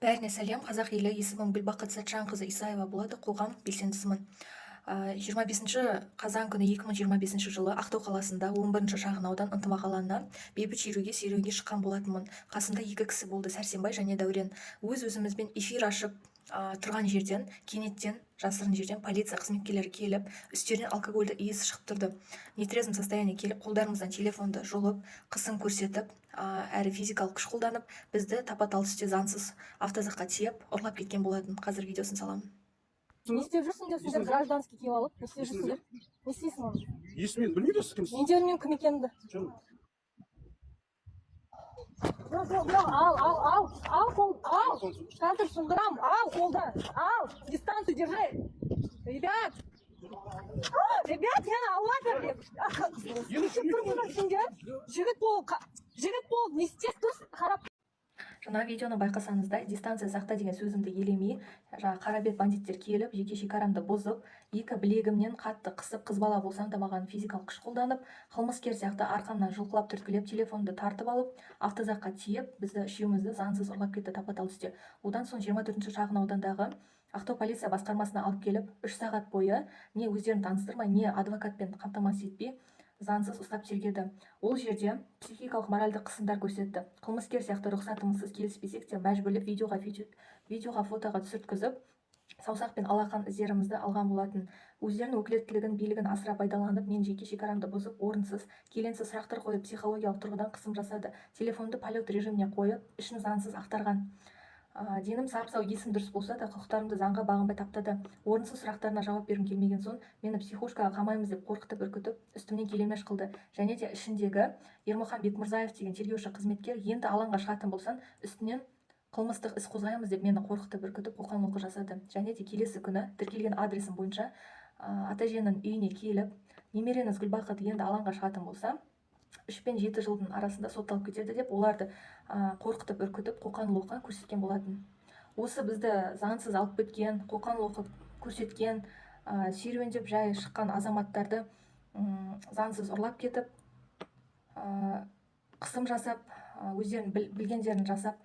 Бәріне сәлем, қазақ елі, есімім Гүлбақыт Сәтжанқызы Исаева болады, қоғам белсендісімін. 25 қазан күні 2025 жылы Ақтау қаласында 11 шағын аудан ынтымақ алаңына бейбіт серуенге шыққан болатынмын. Қасымда екі кісі болды, Сәрсенбай және Дәурен. Өз-өзімізбен эфир ашып тұрған жерден, кенеттен жасырын жерден полиция қызметкерлері келіп, үстерінен алкогольді иісі шығып тұрды. Нетрезвым состояние келіп, қолдарымыздан телефонды жұлып, қысым көрсетіп, әрі физикалық күш қолданып, бізді тапа-тал түсте заңсыз автозаққа тиеп, ұрлап кеткен болатын. Қазір видеосын саламын. Не істеп жүрсіңдер, сендер гражданский киіп алып, не істеп жүрсіңдер? Не істейсің оны? Есімін білмейді осы кімсің? Мен де білмеймін кім екенімді. Ал, қазір сұндырам, ал қолдан, ал, дистанцию держи. Ребят, мені алладыр. Жігіт бол, не істеп тұрсың, қарап. Жаңа видеоны байқасаңыздар, дистанция сақта деген сөзімді елемей, қарабет бандиттер келіп, жеке шекарамды бұзып, екі білегімнен қатты қысып, қыз бала болсам да маған физикалық күш қолданып, қылмыскер сияқты арқамнан жұлқылап түрткілеп, телефонды тартып алып, автозаққа тиеп, бізді үшеумізді заңсыз ұрлап кетті тапа-тал түсте. Одан соң 24 шағын аудандағы Ақтау полиция басқармасына алып келіп, 3 сағат бойы не өздерін таныстырмай, не адвокатпен қамтамасыз етпей, заңсыз ұстап тергеді. Ол жерде психикалық моральдық қысымдар көрсетті. Қылмыскер сияқты рұқсатымызсыз келіспесек те мәжбүрлеп видеоға фотоға түсірткізіп, саусақпен алақан іздерімізді алған болатын. Өздерінің өкілеттілігін, билігін асыра пайдаланып, мен жеке шекарамды бұзып, орынсыз, келеңсіз сұрақтар қойып, психологиялық тұрғыдан қысым жасады. Телефонды полет режиміне қойып, ішін заңсыз ақтарған. Денім сап-сау, есім дұрыс болса да, құқықтарымды заңға бағынбай таптады. Орынсыз сұрақтарына жауап бергім келмеген соң, мені психушкаға қамаймыз деп қорқытып үркітіп, үстімнен келемеш қылды. Және де ішіндегі Ермұхан Бекмырзаев деген тергеуші қызметкер, енді алаңға шығатын болсан, үстінен қылмыстық іс қозғаймыз деп мені қорқытып үркітіп, қоқан-лоққы жасады. Және де келесі күні тіркелген адресім бойынша ата-әженің үйіне келіп, немереңіз Гүлбақыт енді алаңға шығатын болса, 3 пен 7 жылдың арасында сотталып кетеді деп, оларды қорқытып үркітіп, қоқан-лоққы көрсеткен болатын. Осы бізді заңсыз алып кеткен, қоқан-лоққы көрсеткен, серуендеп жай шыққан азаматтарды заңсыз ұрлап кетіп, қысым жасап, өздерін білгендерін жасап,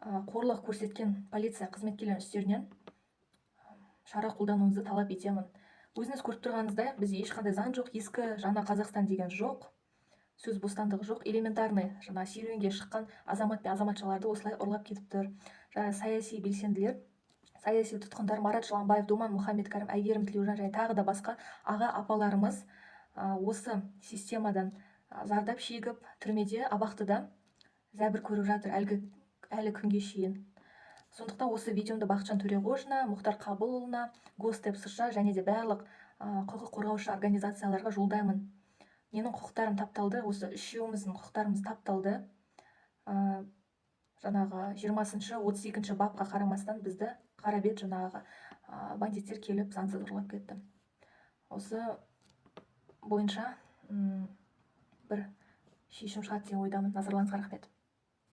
қорлық көрсеткен полиция қызметкерлерінің үстерінен шара қолдануыңызды талап етемін. Өзіңіз көріп тұрғаныңыздай, бізде ешқандай заң жоқ, ескі жаңа Қазақстан деген жоқ, сөз бостандығы жоқ, элементарный жаңа серуенге шыққан азамат пен азаматшаларды осылай ұрлап кетіп тұр. Саяси белсенділер, саяси тұтқындар Марат Жыланбаев, Думан Мұхаммедкәрім, Әйгерім Тілеужан және тағы да басқа аға апаларымыз осы системадан зардап шегіп, түрмеде, абақтыда зәбір көріп жатыр әлі күнге шейін. Сондықтан осы видеомды Бақытжан Төреғожина, Мұхтар Қабылұлына, Гостеп США және де барлық құқық қорғаушы организацияларға жолдаймын. Менің құқықтарым тапталды, осы үшеуміздің құқықтарымыз тапталды. Жаңағы 20-32 бапқа қарамастан бізді қарабет жаңағы бандиттер келіп заңсыз ұрлап кетті. Осы бойынша бір шешім шығады деген ойдамын. Назарларыңызға рахмет.